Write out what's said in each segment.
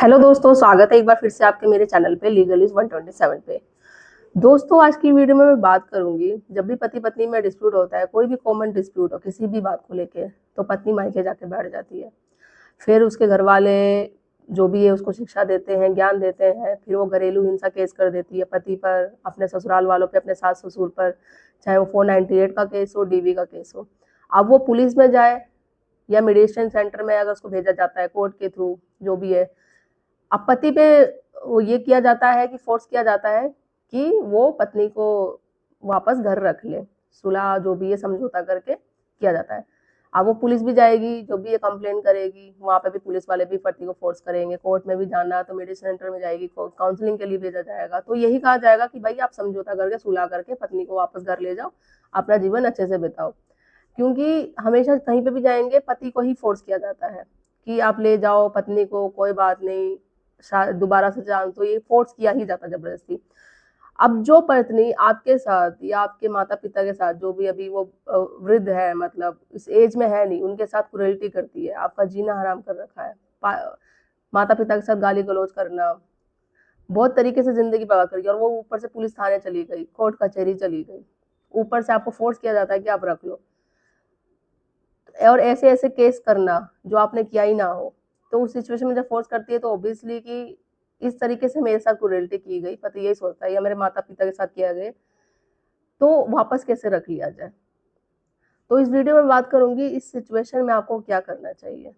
Hello दोस्तों, स्वागत है एक बार फिर से आपके मेरे चैनल पे लीगल इज 127 पे। दोस्तों, आज की वीडियो में मैं बात करूंगी, जब भी पति पत्नी में डिस्प्यूट होता है, कोई भी कॉमन डिस्प्यूट हो किसी भी बात को लेके, तो पत्नी मायके जाके बैठ जाती है। फिर उसके घर वाले जो भी है उसको शिक्षा देते हैं, ज्ञान देते हैं। फिर वो घरेलू हिंसा केस कर देती है पति पर, अपने ससुराल वालों पे, अपने सास ससुर पर, चाहे वो 498 का केस हो, डीवी का केस हो। अब वो पुलिस में जाए या मीडिएशन सेंटर में अगर उसको भेजा जाता है कोर्ट के थ्रू, जो भी है, अब पति पे वो ये किया जाता है कि फोर्स किया जाता है कि वो पत्नी को वापस घर रख ले, सुलह जो भी है समझौता करके किया जाता है। अब वो पुलिस भी जाएगी, जो भी ये कंप्लेन करेगी, वहाँ पे भी पुलिस वाले भी पति को फोर्स करेंगे। कोर्ट में भी जाना है तो मेडिसिन सेंटर में जाएगी, काउंसलिंग के लिए भेजा जाएगा, तो यही कहा जाएगा कि भाई आप समझौता करके सुलह करके पत्नी को वापस घर ले जाओ, अपना जीवन अच्छे से बिताओ। क्योंकि हमेशा कहीं पे भी जाएंगे पति को ही फोर्स किया जाता है कि आप ले जाओ पत्नी को, कोई बात नहीं, दोबारा से जान, तो ये फोर्स किया ही जाता जबरदस्ती। अब जो पत्नी आपके साथ या आपके माता पिता के साथ, जो भी अभी वो वृद्ध है, मतलब इस एज में है नहीं, उनके साथ क्रूरल्टी करती है, आपका जीना हराम कर रखा है, माता पिता के साथ गाली गलौज करना, बहुत तरीके से जिंदगी बर्बाद करी, और वो ऊपर से पुलिस थाने चली गई, कोर्ट कचहरी चली गई, ऊपर से आपको फोर्स किया जाता है कि आप रख लो, और ऐसे ऐसे केस करना जो आपने किया ही ना हो। तो उस सिचुएशन में जब फोर्स करती है तो ऑब्वियसली कि इस तरीके से मेरे साथ क्रूरल्टी की गई, पति यही सोचता है, या मेरे माता पिता के साथ किया गया, तो वापस कैसे रख लिया जाए। तो इस वीडियो में बात करूंगी इस सिचुएशन में आपको क्या करना चाहिए।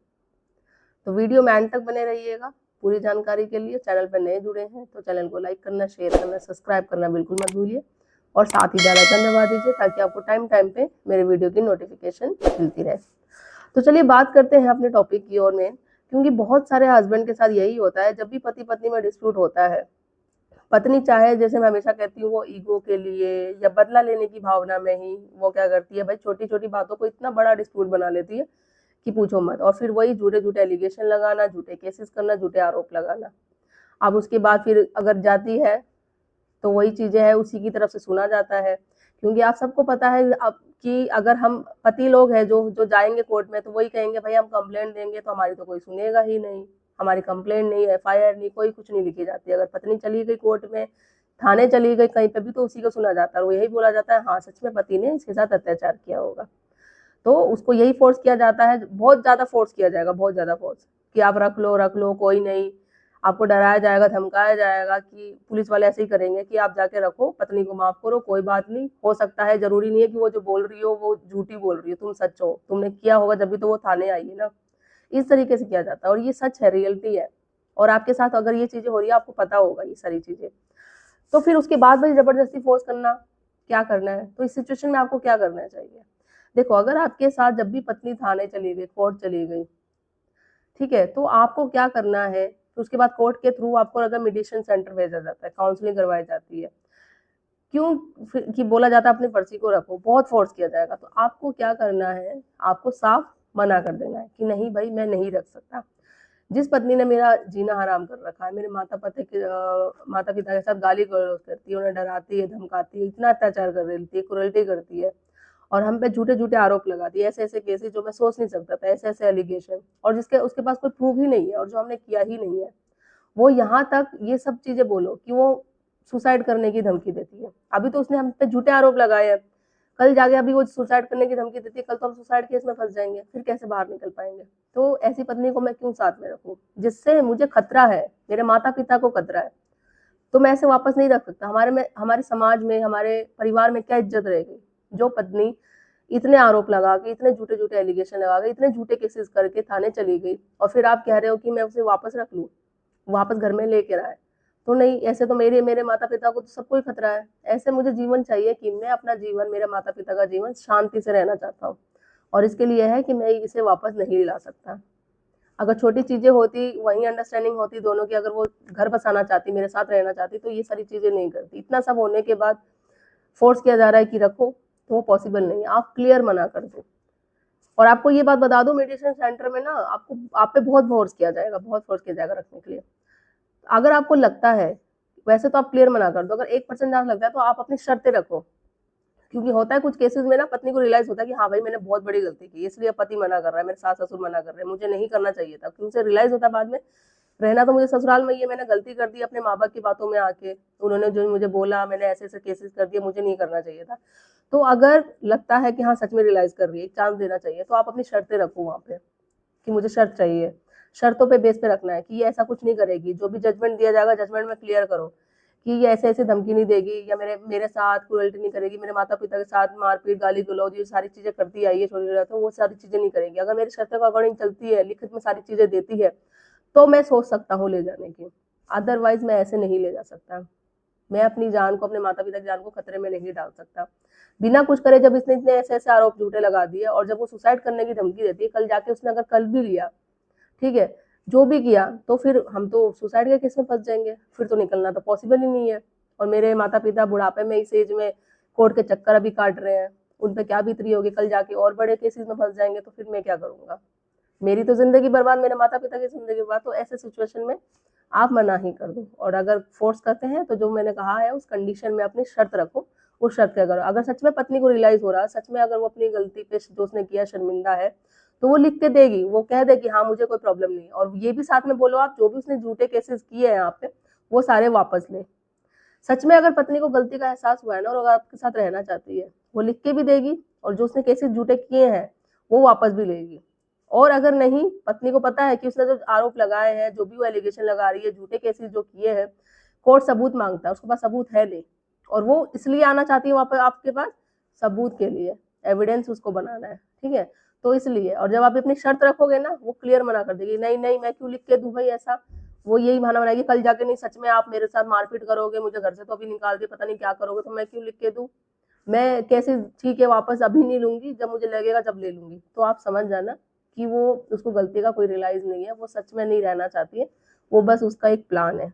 तो वीडियो में एंड तक बने रहिएगा पूरी जानकारी के लिए। चैनल पर नए जुड़े हैं तो चैनल को लाइक करना, शेयर करना, सब्सक्राइब करना बिल्कुल मत भूलिए, और साथ ही बेल आइकन दबा दीजिए ताकि आपको टाइम टाइम पे मेरे वीडियो की नोटिफिकेशन मिलती रहे। तो चलिए बात करते हैं अपने टॉपिक की ओर में। क्योंकि बहुत सारे हस्बैंड के साथ यही होता है, जब भी पति पत्नी में डिस्प्यूट होता है, पत्नी चाहे, जैसे मैं हमेशा कहती हूँ, वो ईगो के लिए या बदला लेने की भावना में ही वो क्या करती है, भाई छोटी छोटी बातों को इतना बड़ा डिस्प्यूट बना लेती है कि पूछो मत, और फिर वही झूठे झूठे एलिगेशन लगाना, झूठे केसेस करना, झूठे आरोप लगाना। अब उसके बाद फिर अगर जाती है तो वही चीजें है, उसी की तरफ से सुना जाता है। क्योंकि आप सबको पता है अब कि अगर हम पति लोग हैं जो जो जाएंगे कोर्ट में, तो वही कहेंगे भाई हम कंप्लेंट देंगे तो हमारी तो कोई सुनेगा ही नहीं, हमारी कंप्लेंट नहीं, एफआईआर नहीं, कोई कुछ नहीं लिखी जाती। अगर पत्नी चली गई कोर्ट में, थाने चली गई कहीं पे भी, तो उसी को सुना जाता है, वो यही बोला जाता है, हाँ सच में पति ने इसके साथ अत्याचार किया होगा। तो उसको यही फोर्स किया जाता है, बहुत ज्यादा फोर्स किया जाएगा, बहुत ज्यादा फोर्स, कि आप रख लो, कोई नहीं। आपको डराया जाएगा, धमकाया जाएगा कि पुलिस वाले ऐसे ही करेंगे कि आप जाके रखो, पत्नी को माफ करो, कोई बात नहीं, हो सकता है, जरूरी नहीं है कि वो जो बोल रही हो वो झूठी बोल रही हो, तुम सच हो, तुमने किया होगा जब भी तो वो थाने आई है ना। इस तरीके से किया जाता है, और ये सच है, रियलिटी है। और आपके साथ अगर ये चीजें हो रही है, आपको पता होगा ये सारी चीजें, तो फिर उसके बाद भाई जबरदस्ती फोर्स करना, क्या करना है। तो इस सिचुएशन में आपको क्या करना चाहिए। देखो, अगर आपके साथ जब भी पत्नी थाने चली गई, कोर्ट चली गई, ठीक है, तो आपको क्या करना है। तो उसके बाद कोर्ट के थ्रू आपको अगर मेडिएशन सेंटर भेजा जाता है, काउंसलिंग करवाई जाती है, क्यों कि बोला जाता है अपनी पर्ची को रखो, बहुत फोर्स किया जाएगा, तो आपको क्या करना है, आपको साफ मना कर देना है कि नहीं भाई मैं नहीं रख सकता। जिस पत्नी ने मेरा जीना हराम कर रखा है, मेरे माता पिता के साथ गाली गलौज करती है, उन्हें डराती है, धमकाती है, इतना अत्याचार कर देती है, क्रूरल्टी करती है, और हम पे झूठे झूठे आरोप लगाती है, ऐसे ऐसे केसेस जो मैं सोच नहीं सकता था, ऐसे ऐसे एलिगेशन, और जिसके उसके पास कोई प्रूफ ही नहीं है, और जो हमने किया ही नहीं है, वो यहाँ तक ये सब चीजें बोलो कि वो सुसाइड करने की धमकी देती है। अभी तो उसने हम पे झूठे आरोप लगाए हैं, कल जाके अभी वो सुसाइड करने की धमकी देती है, कल तो हम सुसाइड केस में फंस जाएंगे, फिर कैसे बाहर निकल पाएंगे। तो ऐसी पत्नी को मैं क्यों साथ में रखूं, जिससे मुझे खतरा है, मेरे माता पिता को खतरा है, तो मैं ऐसे वापस नहीं रख सकता। हमारे समाज में, हमारे परिवार में क्या इज्जत रहेगी जो पत्नी इतने आरोप लगा के, इतने झूठे झूठे एलिगेशन लगा के, इतने झूठे केसेस करके थाने चली गई, और फिर आप कह रहे हो कि मैं उसे वापस रख लूं, वापस घर में लेकर आए। तो नहीं, ऐसे तो मेरे मेरे माता पिता को तो सबको ही खतरा है। ऐसे मुझे जीवन चाहिए कि मैं अपना जीवन, मेरे माता पिता का जीवन शांति से रहना चाहता हूँ, और इसके लिए है कि मैं इसे वापस नहीं ला सकता। अगर छोटी चीजें होती, वही अंडरस्टैंडिंग होती दोनों की, अगर वो घर बसाना चाहती, मेरे साथ रहना चाहती, तो ये सारी चीजें नहीं करती। इतना सब होने के बाद फोर्स किया जा रहा है कि रखो, तो वो पॉसिबल नहीं है। आप क्लियर मना कर दो। और आपको ये बात बता दो, मेडिटेशन सेंटर में ना आपको, आप पे बहुत फोर्स किया जाएगा, बहुत फोर्स किया जाएगा रखने के लिए। अगर आपको लगता है, वैसे तो आप क्लियर मना कर दो, अगर 1% चांस लगता है तो आप अपनी शर्तें रखो। क्योंकि होता है कुछ केसेस में ना, पत्नी को रियलाइज होता है कि हाँ भाई मैंने बहुत बड़ी गलती की, इसलिए पति मना कर रहा है, मेरे सास ससुर मना कर रहे हैं, मुझे नहीं करना चाहिए था, क्योंकि उसे रियलाइज होता है बाद में रहना तो मुझे ससुराल में ही है, मैंने गलती कर दी अपने माँ बाप की बातों में आके, उन्होंने जो मुझे बोला, मैंने ऐसे ऐसे केसेस कर दिए, मुझे नहीं करना चाहिए था। तो अगर लगता है कि हाँ सच में रियलाइज कर रही है, एक चांस देना चाहिए, तो आप अपनी शर्तें रखो वहाँ पे कि मुझे शर्त चाहिए, शर्तों पे बेस पे रखना है कि ये ऐसा कुछ नहीं करेगी, जो भी जजमेंट दिया जाएगा जजमेंट में क्लियर करो कि ये ऐसे ऐसे धमकी नहीं देगी, या मेरे मेरे साथ क्रूएल्टी नहीं करेगी, मेरे माता पिता के साथ मारपीट गाली गलौज ये सारी चीजें करती आई है छोटी, तो वो सारी चीजें नहीं करेंगी। अगर मेरी शर्तों के अकॉर्डिंग चलती है, लिखित में सारी चीजें देती है, तो मैं सोच सकता हूँ ले जाने की, अदरवाइज मैं ऐसे नहीं ले जा सकता। मैं अपनी जान को, अपने माता पिता की जान को खतरे में नहीं डाल सकता बिना कुछ करे। जब इसने इतने ऐसे ऐसे आरोप झूठे लगा दिए, और जब वो सुसाइड करने की धमकी देती है, कल जाके उसने अगर कल भी लिया, ठीक है, जो भी किया, तो फिर हम तो सुसाइड के केस में फंस जाएंगे, फिर तो निकलना तो पॉसिबल ही नहीं है। और मेरे माता पिता बुढ़ापे में, इस एज में कोर्ट के चक्कर अभी काट रहे हैं, उन पर क्या बीतरी होगी, कल जाके और बड़े केसेस में फंस जाएंगे, तो फिर मैं क्या करूंगा? मेरी तो जिंदगी बर्बाद, मेरे माता पिता की जिंदगी बर्बाद। तो ऐसे सिचुएशन में आप मना ही कर दो, और अगर फोर्स करते हैं तो जो मैंने कहा है उस कंडीशन में अपनी शर्त रखो, उस शर्त के करो। अगर सच में पत्नी को रियलाइज हो रहा है, सच में अगर वो अपनी गलती पे जो उसने किया शर्मिंदा है, तो वो लिख के देगी, वो कह दे कि हाँ मुझे कोई प्रॉब्लम नहीं। और ये भी साथ में बोलो आप, जो भी उसने झूठे केसेस किए हैं यहाँ पे, वो सारे वापस ले। सच में अगर पत्नी को गलती का एहसास हुआ है ना, और अगर आपके साथ रहना चाहती है, वो लिख के भी देगी, और जो उसने केसेस झूठे किए हैं वो वापस भी लेगी। और अगर नहीं, पत्नी को पता है कि उसने जो आरोप लगाए हैं, जो भी वो एलिगेशन लगा रही है, झूठे केसेस जो किए हैं, कोर्ट सबूत मांगता है, उसके पास सबूत है नहीं, और वो इसलिए आना चाहती है वापस आपके पास सबूत के लिए, एविडेंस उसको बनाना है, ठीक है। तो इसलिए, और जब आप अपनी शर्त रखोगे ना, वो क्लियर मना कर देगी, नहीं नहीं मैं क्यों लिख के दूं भाई ऐसा। वो यही बहाना बनाएगी कल जाके, नहीं सच में आप मेरे साथ मारपीट करोगे, मुझे घर से तो अभी निकाल दिए, पता नहीं क्या करोगे, तो मैं क्यों लिख के दूं। मैं कैसे, ठीक है वापस अभी नहीं लूंगी, जब मुझे लगेगा जब ले लूंगी। तो आप समझ जाना कि वो, उसको गलती का कोई रियलाइज नहीं है, वो सच में नहीं रहना चाहती है, वो बस उसका एक प्लान है।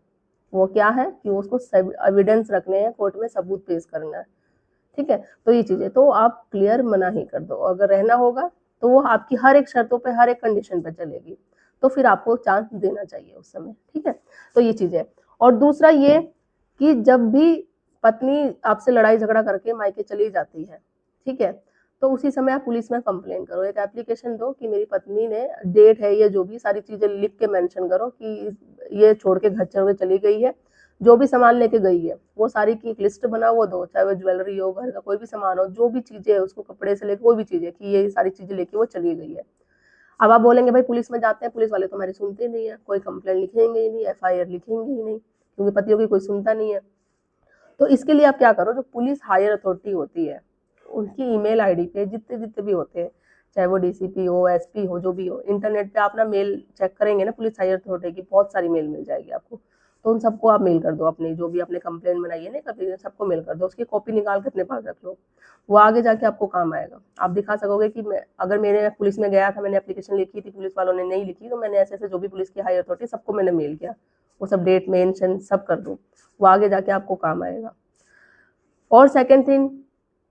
वो क्या है कि उसको एविडेंस रखने हैं कोर्ट में, सबूत पेश करना है, ठीक है। तो ये चीजें तो आप क्लियर मना ही कर दो। अगर रहना होगा तो वो आपकी हर एक शर्तों पे, हर एक कंडीशन पे चलेगी, तो फिर आपको चांस देना चाहिए उस समय, ठीक है। तो ये चीजें, और दूसरा ये कि जब भी पत्नी आपसे लड़ाई झगड़ा करके मायके चली जाती है, ठीक है, तो उसी समय आप पुलिस में कंप्लेन करो, एक एप्लीकेशन दो कि मेरी पत्नी ने, डेट है ये, जो भी सारी चीजें लिख के मेंशन करो कि ये छोड़ के घर छोड़ के चली गई है, जो भी सामान लेके गई है वो सारी की एक लिस्ट बना, वो दो, चाहे वो ज्वेलरी हो, घर का कोई भी सामान हो, जो भी चीजें है उसको, कपड़े से लेकर कोई भी चीजें, कि ये सारी चीजें लेके वो चली गई है। अब आप बोलेंगे भाई पुलिस में जाते हैं, पुलिस वाले तो हमारी सुनते नहीं है, कोई कंप्लेंट लिखेंगे ही नहीं, एफआईआर लिखेंगे ही नहीं, क्योंकि पतियों की कोई सुनता नहीं है। तो इसके लिए आप क्या करो, जो पुलिस हायर अथॉरिटी होती है, उनकी ईमेल आईडी पे जितने जितने भी होते हैं, चाहे वो डीसीपी हो, एसपी हो, जो भी हो, इंटरनेट पे आप ना मेल चेक करेंगे ना, पुलिस हायर अथॉरिटी की बहुत सारी मेल मिल जाएगी आपको। तो उन सबको आप मेल कर दो, अपनी जो भी आपने कंप्लेंट बनाई है ना कभी, सबको मेल कर दो, उसकी कॉपी निकाल के अपने पास रख लो। वो आगे जाके आपको काम आएगा। आप दिखा सकोगे कि मैं, अगर मेरे पुलिस में गया था, मैंने एप्लीकेशन लिखी थी, पुलिस वालों ने नहीं लिखी, तो मैंने ऐसे ऐसे जो भी पुलिस की हायर अथॉरिटी सबको मैंने मेल किया, वो सब डेट मेंशन सब कर दो, वो आगे जाके आपको काम आएगा। और सेकंड थिंग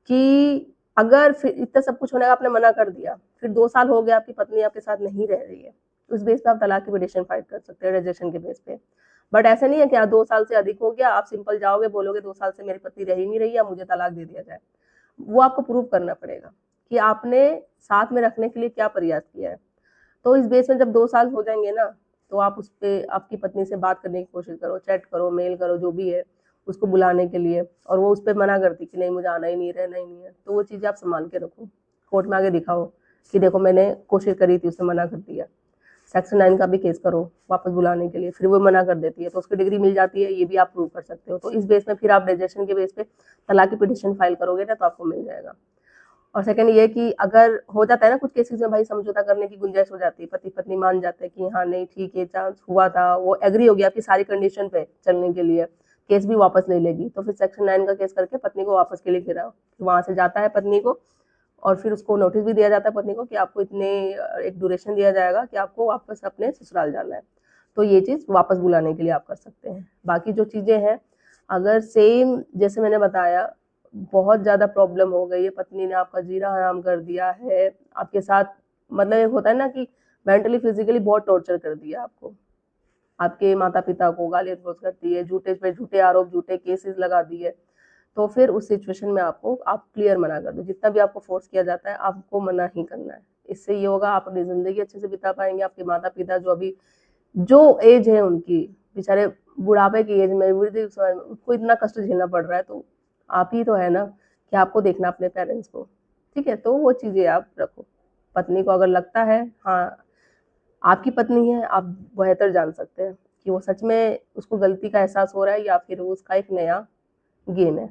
कि अगर फिर इतना सब कुछ होने का आपने मना कर दिया, फिर 2 साल हो गया, आपकी पत्नी आपके साथ नहीं रह रही है, तो उस बेस पे आप तलाक की पिटीशन फाइल कर सकते हैं, रजिस्ट्रेशन के बेस पे। बट ऐसे नहीं है कि 2 साल से अधिक हो गया, आप सिंपल जाओगे, बोलोगे 2 साल से मेरी पत्नी रह ही नहीं रही है, मुझे तलाक दे दिया जाए। वो आपको प्रूव करना पड़ेगा कि आपने साथ में रखने के लिए क्या प्रयास किया है। तो इस बेस में जब 2 साल हो जाएंगे ना, तो आप उस पर आपकी पत्नी से बात करने की कोशिश करो, चैट करो, मेल करो, जो भी है, उसको बुलाने के लिए। और वो उस पर मना करती कि नहीं मुझे आना ही नहीं, रहना ही नहीं है, तो वो चीज़ें आप संभाल के रखो, कोर्ट में आगे दिखाओ कि देखो मैंने कोशिश करी थी, उसने मना कर दिया। सेक्शन 9 का भी केस करो वापस बुलाने के लिए, फिर वो मना कर देती है तो उसकी डिग्री मिल जाती है, ये भी आप प्रूव कर सकते हो। तो इस बेस में फिर आप रजिस्ट्रेशन के बेस पे तलाक की पिटीशन फाइल करोगे ना, तो आपको मिल जाएगा। और सेकंड ये कि अगर हो जाता है ना कुछ केसेस में, भाई समझौता करने की गुंजाइश हो जाती है, पति पत्नी मान जाते हैं कि हाँ नहीं ठीक है, चांस हुआ था, वो एग्री हो गया आपकी सारी कंडीशन पे चलने के लिए, केस भी वापस ले लेगी, तो फिर सेक्शन 9 का केस करके पत्नी को वापस के लिए गिराओ। वहां से जाता है पत्नी को, और फिर उसको नोटिस भी दिया जाता है पत्नी को कि आपको इतने, एक ड्यूरेशन दिया जाएगा कि आपको वापस अपने ससुराल जाना है। तो ये चीज़ वापस बुलाने के लिए आप कर सकते हैं। बाकी जो चीज़ें हैं, अगर सेम जैसे मैंने बताया, बहुत ज़्यादा प्रॉब्लम हो गई है, पत्नी ने आपका जीना हराम कर दिया है आपके साथ, मतलब एक होता है ना कि मेंटली फिजिकली बहुत टॉर्चर कर दिया आपको, आपके माता पिता को गाली गलौज करती है, झूठे पे झूठे आरोप, झूठे केसेस लगा दिए, तो फिर उस सिचुएशन में आपको, आप क्लियर मना कर दो। जितना भी आपको फोर्स किया जाता है, आपको मना ही करना है। इससे ये होगा आप अपनी जिंदगी अच्छे से बिता पाएंगे, आपके माता पिता जो अभी जो एज है उनकी, बेचारे बुढ़ापे की एज में, वृद्धि समय में उसको इतना कष्ट झेलना पड़ रहा है, तो आप ही तो है ना कि आपको देखना अपने पेरेंट्स को। ठीक है, तो वो चीज़ें आप रखो। पत्नी को अगर लगता है हाँ आपकी पत्नी है, आप बेहतर जान सकते हैं कि वो सच में उसको गलती का एहसास हो रहा है या फिर वो उसका एक नया गेम है।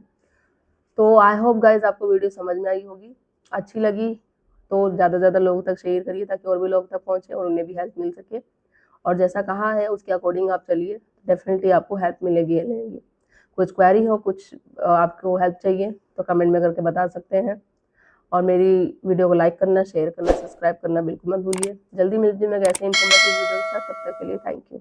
तो आई होप गाइज आपको वीडियो समझ में आई होगी। अच्छी लगी तो ज़्यादा से ज़्यादा लोगों तक शेयर करिए ताकि और भी लोग तक पहुँचे और उन्हें भी हेल्प मिल सके। और जैसा कहा है उसके अकॉर्डिंग आप चलिए, डेफिनेटली आपको हेल्प मिलेगी मिलेगी। कुछ क्वेरी हो, कुछ आपको हेल्प चाहिए तो कमेंट में करके बता सकते हैं। और मेरी वीडियो को लाइक करना, शेयर करना, सब्सक्राइब करना बिल्कुल मत भूलिए। जल्दी मिलती हूँ मैं ऐसे इन्फॉर्मेटिव वीडियो के साथ, तब तक के लिए थैंक यू।